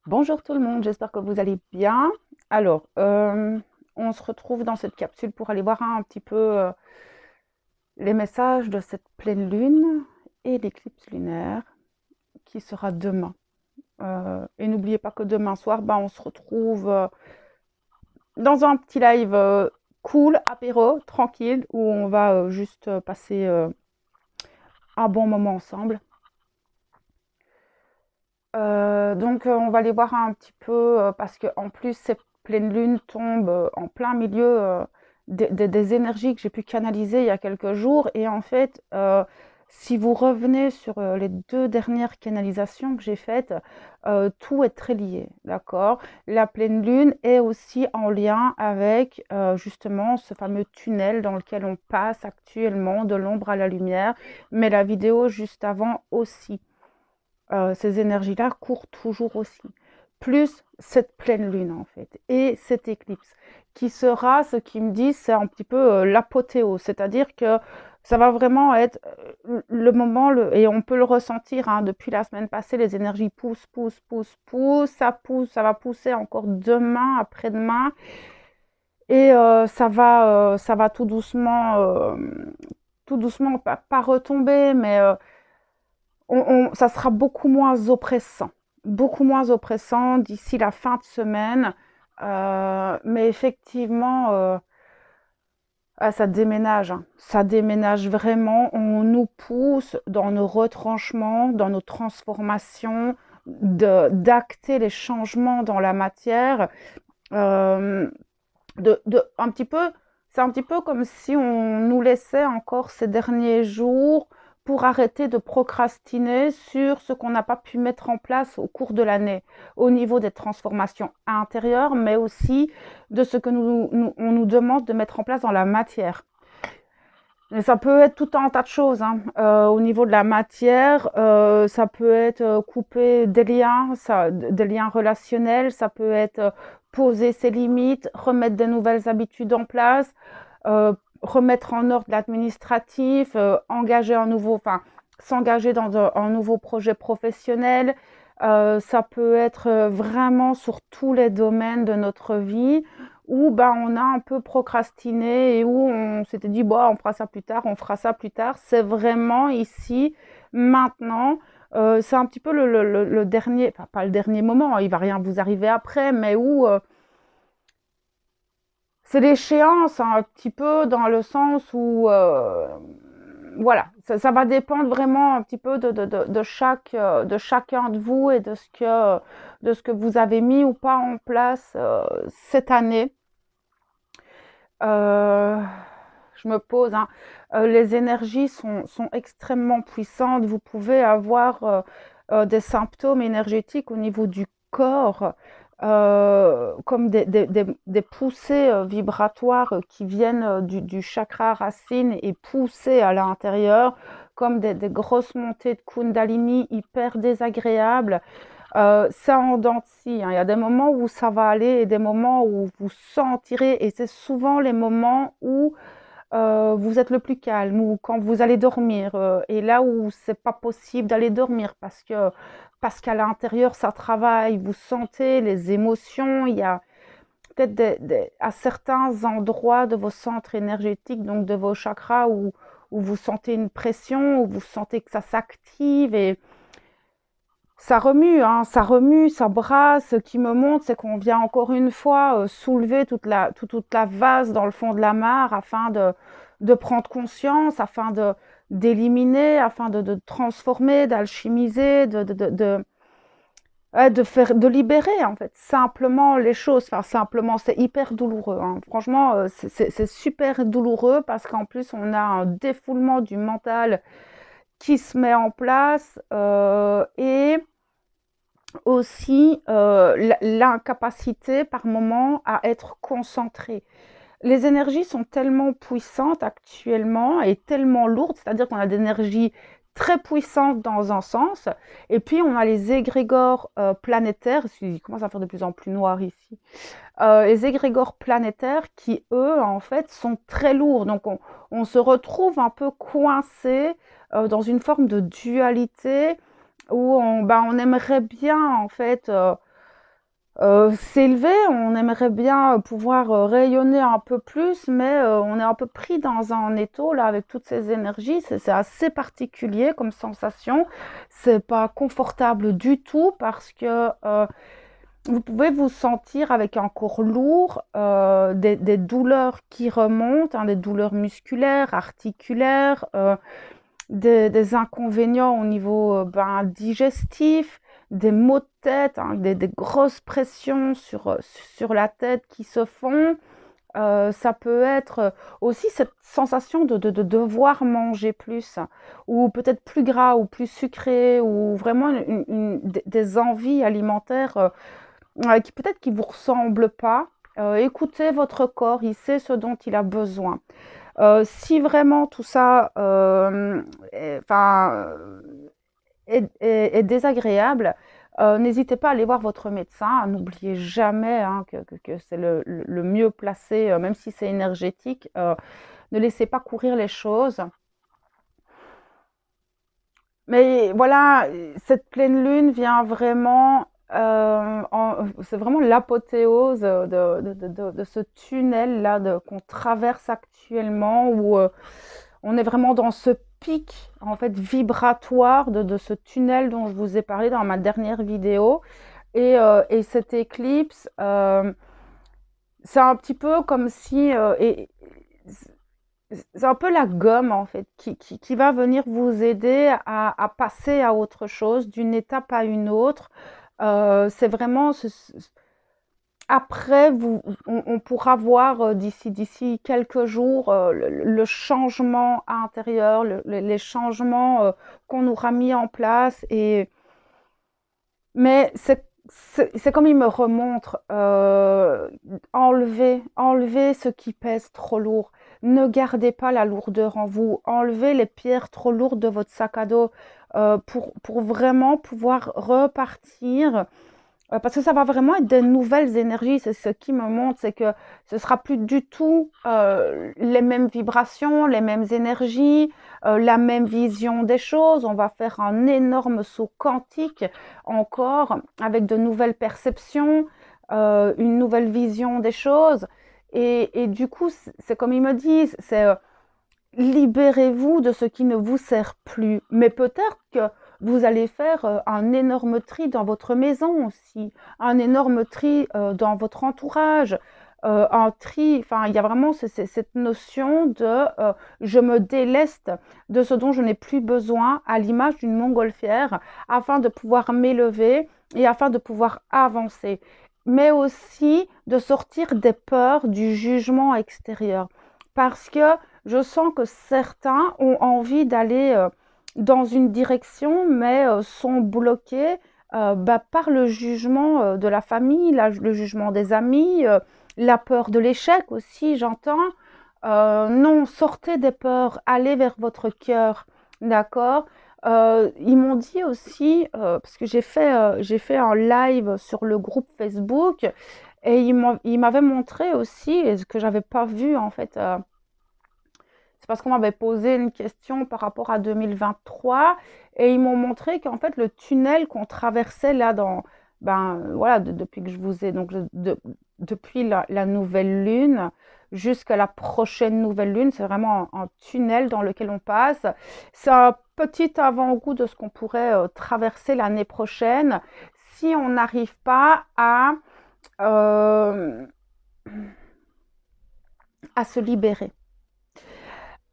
Bonjour tout le monde, j'espère que vous allez bien. Alors, on se retrouve dans cette capsule pour aller voir un petit peu les messages de cette pleine lune et l'éclipse lunaire qui sera demain. Et n'oubliez pas que demain soir, on se retrouve dans un petit live cool, apéro, tranquille, où on va juste passer un bon moment ensemble. On va aller voir un petit peu, parce qu'en plus, cette pleine lune tombe en plein milieu des énergies que j'ai pu canaliser il y a quelques jours. Et en fait, si vous revenez sur les deux dernières canalisations que j'ai faites, tout est très lié, d'accord? La pleine lune est aussi en lien avec justement ce fameux tunnel dans lequel on passe actuellement de l'ombre à la lumière, mais la vidéo juste avant aussi. Ces énergies-là courent toujours aussi. Plus cette pleine lune, en fait, et cette éclipse, qui sera, ce qui me dit, c'est un petit peu l'apothéose, c'est-à-dire que ça va vraiment être le moment, et on peut le ressentir hein, depuis la semaine passée, les énergies poussent, poussent, poussent, ça va pousser encore demain, après-demain, et ça va tout doucement, pas retomber, mais ça sera beaucoup moins oppressant d'ici la fin de semaine. Mais effectivement, ça déménage, hein. Ça déménage vraiment. On nous pousse dans nos retranchements, dans nos transformations, d'acter les changements dans la matière. Euh, un petit peu, c'est un petit peu comme si on nous laissait encore ces derniers jours pour arrêter de procrastiner sur ce qu'on n'a pas pu mettre en place au cours de l'année, au niveau des transformations intérieures, mais aussi de ce que on nous demande de mettre en place dans la matière. Et ça peut être tout un tas de choses, hein. Au niveau de la matière, ça peut être couper des liens, des liens relationnels, ça peut être poser ses limites, remettre des nouvelles habitudes en place, remettre en ordre l'administratif, engager s'engager dans un nouveau projet professionnel. Ça peut être vraiment sur tous les domaines de notre vie où on a un peu procrastiné et où on s'était dit bon, on fera ça plus tard, on fera ça plus tard. C'est vraiment ici, maintenant. C'est un petit peu le dernier, enfin pas le dernier moment, il va rien vous arriver après, mais où c'est l'échéance hein, un petit peu dans le sens où voilà, ça va dépendre vraiment un petit peu de chacun de vous et de ce que vous avez mis ou pas en place cette année. Euh, je me pose, hein, les énergies sont extrêmement puissantes. Vous pouvez avoir des symptômes énergétiques au niveau du corps, comme des poussées vibratoires qui viennent du chakra racine et poussées à l'intérieur, comme des grosses montées de Kundalini hyper désagréables. C'est en dents de scie, hein. Il y a des moments où ça va aller et des moments où vous sentirez, et c'est souvent les moments où vous êtes le plus calme ou quand vous allez dormir, et là où c'est pas possible d'aller dormir parce qu'à l'intérieur ça travaille, vous sentez les émotions, il y a peut-être à certains endroits de vos centres énergétiques, donc de vos chakras, où vous sentez une pression, où vous sentez que ça s'active et ça remue, hein, ça remue, ça brasse. Ce qui me montre, c'est qu'on vient encore une fois soulever toute la vase dans le fond de la mare afin de prendre conscience, afin d'éliminer, afin de transformer, d'alchimiser, ouais, de libérer en fait simplement les choses. Enfin, simplement, c'est hyper douloureux, hein. Franchement, c'est super douloureux parce qu'en plus, on a un défoulement du mental qui se met en place et aussi l'incapacité par moment à être concentré. Les énergies sont tellement puissantes actuellement et tellement lourdes, c'est-à-dire qu'on a des énergies très puissantes dans un sens, et puis on a les égrégores planétaires, il commence à faire de plus en plus noir ici, les égrégores planétaires qui, eux, en fait, sont très lourds. Donc on se retrouve un peu coincé dans une forme de dualité où on aimerait bien, en fait, s'élever, on aimerait bien pouvoir rayonner un peu plus, mais on est un peu pris dans un étau là avec toutes ces énergies. C'est assez particulier comme sensation. C'est pas confortable du tout parce que vous pouvez vous sentir avec un corps lourd, des douleurs qui remontent, hein, des douleurs musculaires, articulaires, des inconvénients au niveau ben, digestif, des maux de tête, hein, des grosses pressions sur la tête qui se font. Ça peut être aussi cette sensation de devoir manger plus, ou peut-être plus gras, ou plus sucré, ou vraiment des envies alimentaires qui peut-être qui vous ressemblent pas. Écoutez votre corps, il sait ce dont il a besoin. Si vraiment tout ça enfin, est désagréable, n'hésitez pas à aller voir votre médecin. N'oubliez jamais hein, que c'est le mieux placé, même si c'est énergétique. Ne laissez pas courir les choses. Mais voilà, cette pleine lune vient vraiment, c'est vraiment l'apothéose de ce tunnel-là qu'on traverse actuellement, où on est vraiment dans ce pic en fait vibratoire de ce tunnel dont je vous ai parlé dans ma dernière vidéo. Et cette éclipse, c'est un petit peu comme si, c'est un peu la gomme en fait qui va venir vous aider à passer à autre chose, d'une étape à une autre. C'est vraiment après on pourra voir d'ici quelques jours le changement intérieur, les changements qu'on aura mis en place. Mais c'est comme il me remontre, enlevez ce qui pèse trop lourd. Ne gardez pas la lourdeur en vous. Enlevez les pierres trop lourdes de votre sac à dos pour vraiment pouvoir repartir. Parce que ça va vraiment être des nouvelles énergies. C'est ce qui me montre, c'est que ce sera plus du tout les mêmes vibrations, les mêmes énergies, la même vision des choses. On va faire un énorme saut quantique encore avec de nouvelles perceptions, une nouvelle vision des choses. Et du coup, c'est comme ils me disent, c'est libérez-vous de ce qui ne vous sert plus. Mais peut-être que vous allez faire un énorme tri dans votre maison aussi, un énorme tri dans votre entourage, un tri, enfin, il y a vraiment cette notion de je me déleste de ce dont je n'ai plus besoin, à l'image d'une montgolfière, afin de pouvoir m'élever et afin de pouvoir avancer, mais aussi de sortir des peurs du jugement extérieur. Parce que je sens que certains ont envie d'aller dans une direction, mais sont bloqués par le jugement de la famille, le jugement des amis, la peur de l'échec aussi, j'entends. Non, sortez des peurs, allez vers votre cœur, d'accord. Ils m'ont dit aussi, parce que j'ai fait un live sur le groupe Facebook, et ils m'avaient montré aussi, et ce que j'avais pas vu en fait, c'est parce qu'on m'avait posé une question par rapport à 2023 et ils m'ont montré qu'en fait le tunnel qu'on traversait là dans ben voilà depuis que je vous ai donc depuis la nouvelle lune jusqu'à la prochaine nouvelle lune, c'est vraiment un tunnel dans lequel on passe. C'est un petit avant-goût de ce qu'on pourrait traverser l'année prochaine si on n'arrive pas euh, à se libérer.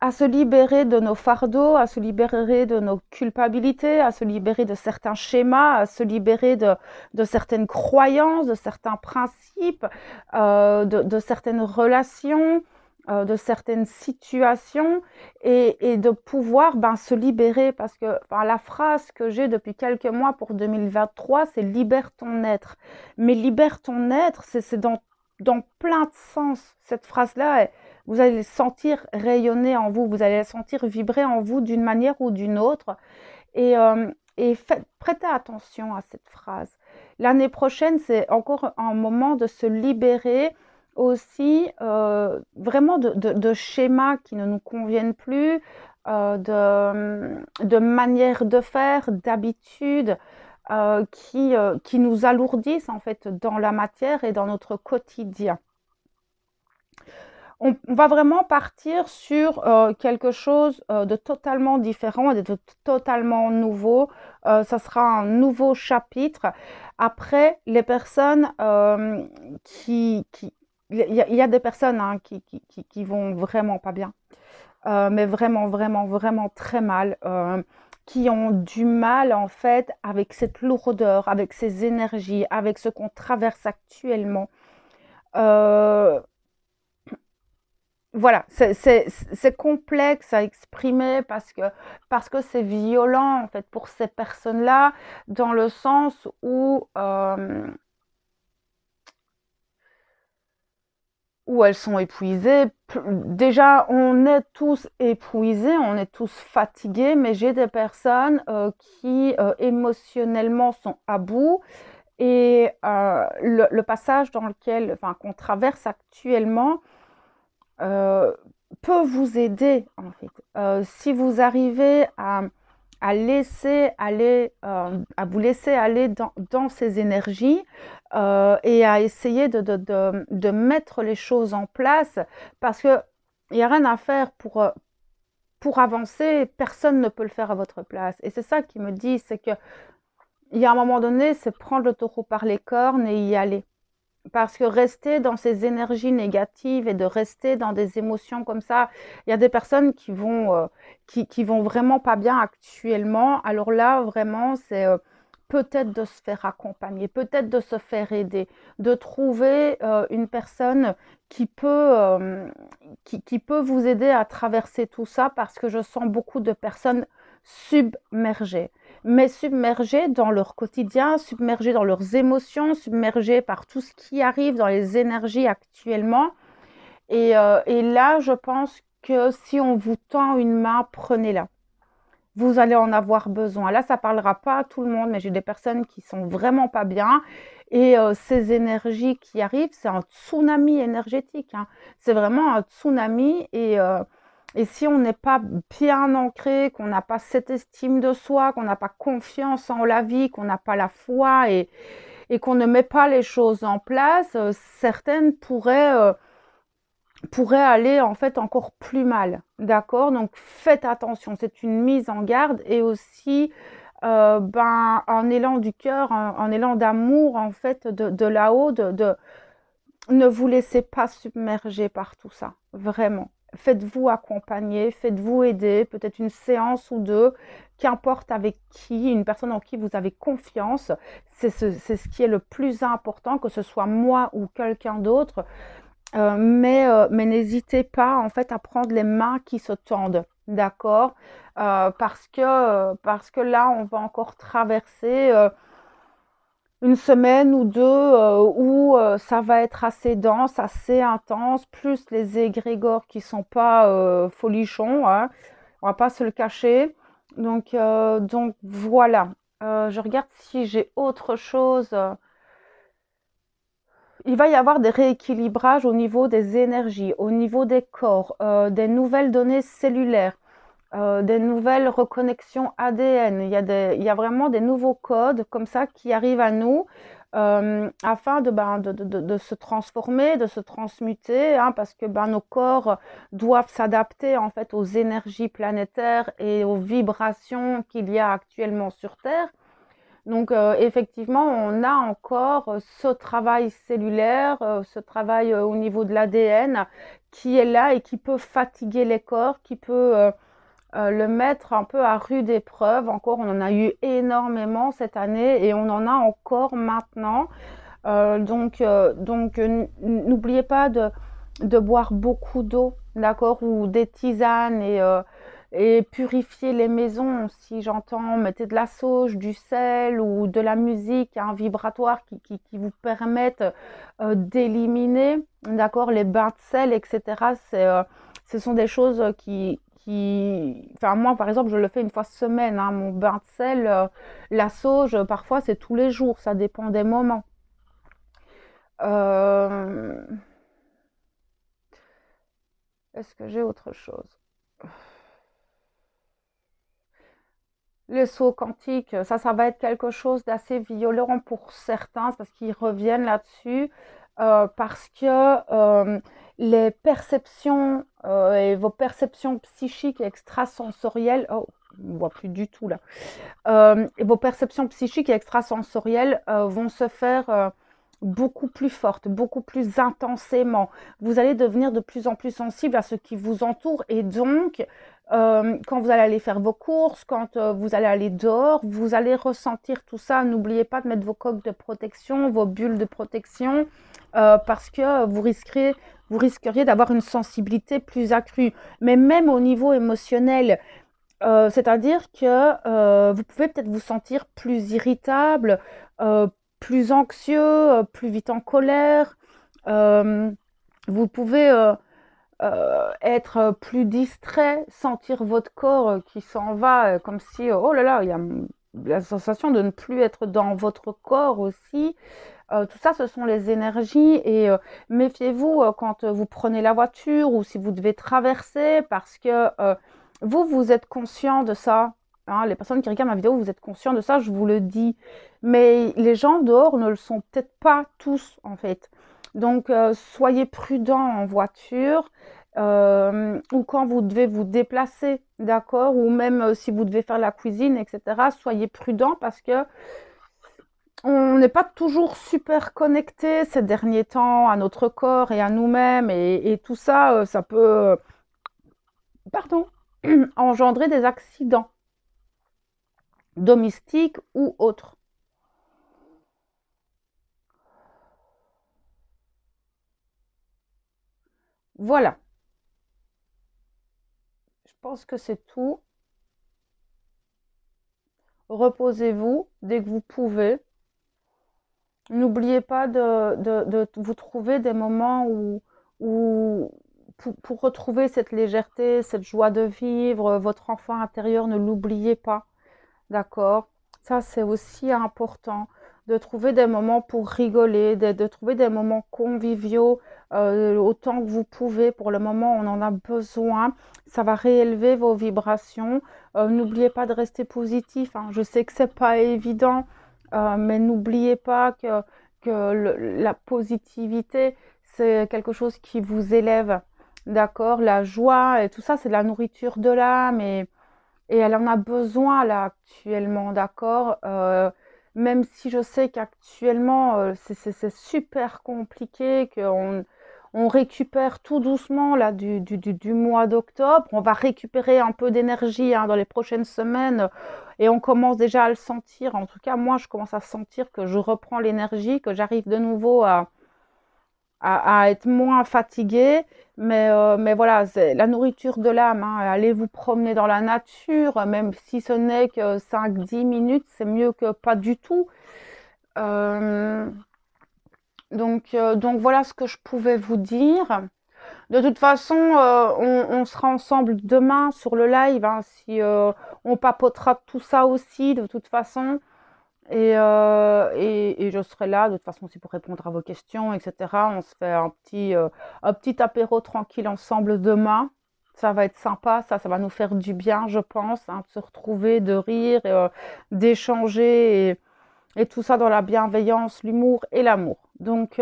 À se libérer de nos fardeaux, à se libérer de nos culpabilités, à se libérer de certains schémas, à se libérer de certaines croyances, de certains principes, de certaines relations, de certaines situations, et de pouvoir ben, se libérer. Parce que enfin, la phrase que j'ai depuis quelques mois pour 2023, c'est libère ton être. Mais libère ton être, c'est dans plein de sens. Cette phrase-là, vous allez le sentir rayonner en vous, vous allez le sentir vibrer en vous d'une manière ou d'une autre. Et prêtez attention à cette phrase. L'année prochaine, c'est encore un moment de se libérer aussi vraiment de schémas qui ne nous conviennent plus, de manières de faire, d'habitudes, qui nous alourdissent en fait dans la matière et dans notre quotidien. On va vraiment partir sur quelque chose de totalement différent et de totalement nouveau. Ça sera un nouveau chapitre. Après, les personnes il y a des personnes hein, qui vont vraiment pas bien, mais vraiment, vraiment, vraiment très mal, qui ont du mal en fait avec cette lourdeur, avec ces énergies, avec ce qu'on traverse actuellement. Euh, voilà, c'est complexe à exprimer parce que c'est violent en fait pour ces personnes-là, dans le sens où elles sont épuisées. Déjà, on est tous épuisés, on est tous fatigués, mais j'ai des personnes qui émotionnellement sont à bout et le passage dans lequel, enfin, qu'on traverse actuellement euh, peut vous aider en fait. Si vous arrivez à laisser aller, à vous laisser aller dans ces énergies et à essayer de mettre les choses en place, parce que il n'y a rien à faire pour avancer, personne ne peut le faire à votre place. Et c'est ça qui me dit, c'est que il y a un moment donné, c'est prendre le taureau par les cornes et y aller. Parce que rester dans ces énergies négatives et de rester dans des émotions comme ça, il y a des personnes qui vont vraiment pas bien actuellement. Alors là, vraiment, c'est peut-être de se faire accompagner, peut-être de se faire aider, de trouver une personne qui qui peut vous aider à traverser tout ça, parce que je sens beaucoup de personnes submergées, mais submergées dans leur quotidien, submergées dans leurs émotions, submergées par tout ce qui arrive dans les énergies actuellement. Et là, je pense que si on vous tend une main, prenez-la. Vous allez en avoir besoin. Là, ça ne parlera pas à tout le monde, mais j'ai des personnes qui sont vraiment pas bien. Et ces énergies qui arrivent, c'est un tsunami énergétique, hein. C'est vraiment un tsunami. Et si on n'est pas bien ancré, qu'on n'a pas cette estime de soi, qu'on n'a pas confiance en la vie, qu'on n'a pas la foi et qu'on ne met pas les choses en place, certaines pourrait aller en fait encore plus mal. D'accord? Donc faites attention, c'est une mise en garde et aussi un élan du cœur, un élan d'amour en fait de là-haut, ne vous laissez pas submerger par tout ça, vraiment. Faites-vous accompagner, faites-vous aider, peut-être une séance ou deux, qu'importe avec qui, une personne en qui vous avez confiance, c'est ce qui est le plus important, que ce soit moi ou quelqu'un d'autre. Mais n'hésitez pas en fait à prendre les mains qui se tendent, d'accord? Parce que là, on va encore traverser une semaine ou deux où ça va être assez dense, assez intense, plus les égrégores qui sont pas folichons, hein, on va pas se le cacher. Donc voilà. Je regarde si j'ai autre chose. Il va y avoir des rééquilibrages au niveau des énergies, au niveau des corps, des nouvelles données cellulaires, des nouvelles reconnexions ADN. Il y a vraiment des nouveaux codes comme ça qui arrivent à nous afin de se transformer, de se transmuter, hein, parce que nos corps doivent s'adapter en fait aux énergies planétaires et aux vibrations qu'il y a actuellement sur Terre. Donc, effectivement, on a encore ce travail cellulaire, ce travail au niveau de l'ADN qui est là et qui peut fatiguer les corps, qui peut le mettre un peu à rude épreuve. Encore, on en a eu énormément cette année et on en a encore maintenant. N'oubliez pas de boire beaucoup d'eau, d'accord, ou des tisanes et purifier les maisons, si j'entends, mettez de la sauge, du sel ou de la musique, un vibratoire qui vous permettent d'éliminer, d'accord, les bains de sel, etc. Ce sont des choses enfin moi par exemple, je le fais une fois semaine, hein, mon bain de sel, la sauge, parfois c'est tous les jours, ça dépend des moments. Euh, Est-ce que j'ai autre chose? Les sauts quantiques, ça va être quelque chose d'assez violent pour certains, parce qu'ils reviennent là-dessus, parce que les perceptions et vos perceptions psychiques et extrasensorielles, oh, on ne voit plus du tout là, et vos perceptions psychiques et extrasensorielles vont se faire beaucoup plus fortes, beaucoup plus intensément. Vous allez devenir de plus en plus sensible à ce qui vous entoure et donc, quand vous allez aller faire vos courses, quand vous allez aller dehors, vous allez ressentir tout ça. N'oubliez pas de mettre vos coques de protection, vos bulles de protection, parce que vous risqueriez d'avoir une sensibilité plus accrue. Mais même au niveau émotionnel, c'est-à-dire que vous pouvez peut-être vous sentir plus irritable, plus anxieux, plus vite en colère. Euh, Vous pouvez être plus distrait, sentir votre corps qui s'en va, comme si, oh là là, il y a la sensation de ne plus être dans votre corps aussi. Tout ça, ce sont les énergies et méfiez-vous quand vous prenez la voiture ou si vous devez traverser parce que vous êtes conscient de ça. Hein, les personnes qui regardent ma vidéo, vous êtes conscient de ça, je vous le dis. Mais les gens dehors ne le sont peut-être pas tous, en fait. Donc, soyez prudents en voiture ou quand vous devez vous déplacer, d'accord? Ou même si vous devez faire la cuisine, etc. Soyez prudents parce que on n'est pas toujours super connecté ces derniers temps à notre corps et à nous-mêmes et tout ça, ça peut, pardon, engendrer des accidents domestiques ou autres. Voilà, je pense que c'est tout. Reposez-vous dès que vous pouvez. N'oubliez pas de vous trouver des moments où pour retrouver cette légèreté, cette joie de vivre, votre enfant intérieur, ne l'oubliez pas. D'accord? Ça, c'est aussi important de trouver des moments pour rigoler, de trouver des moments conviviaux autant que vous pouvez. Pour le moment, on en a besoin. Ça va réélever vos vibrations. N'oubliez pas de rester positif, hein. Je sais que c'est pas évident, mais n'oubliez pas que la positivité, c'est quelque chose qui vous élève. D'accord? La joie et tout ça, c'est de la nourriture de l'âme et elle en a besoin là actuellement, d'accord? Même si je sais qu'actuellement c'est super compliqué, on récupère tout doucement là du mois d'octobre. On va récupérer un peu d'énergie hein, dans les prochaines semaines et on commence déjà à le sentir. En tout cas, moi, je commence à sentir que je reprends l'énergie, que j'arrive de nouveau à être moins fatigué. Mais voilà, c'est la nourriture de l'âme. Hein. Allez vous promener dans la nature, même si ce n'est que 5-10 minutes, c'est mieux que pas du tout. Euh, donc voilà ce que je pouvais vous dire. De toute façon, on sera ensemble demain sur le live. Hein, si on papotera de tout ça aussi, de toute façon. Et je serai là, de toute façon, aussi pour répondre à vos questions, etc. On se fait un petit apéro tranquille ensemble demain. Ça va être sympa, ça va nous faire du bien, je pense, hein, de se retrouver, de rire, d'échanger et tout ça dans la bienveillance, l'humour et l'amour. Donc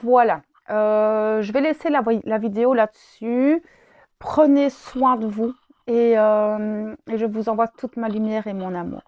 voilà. Je vais laisser la vidéo là-dessus. Prenez soin de vous et je vous envoie toute ma lumière et mon amour.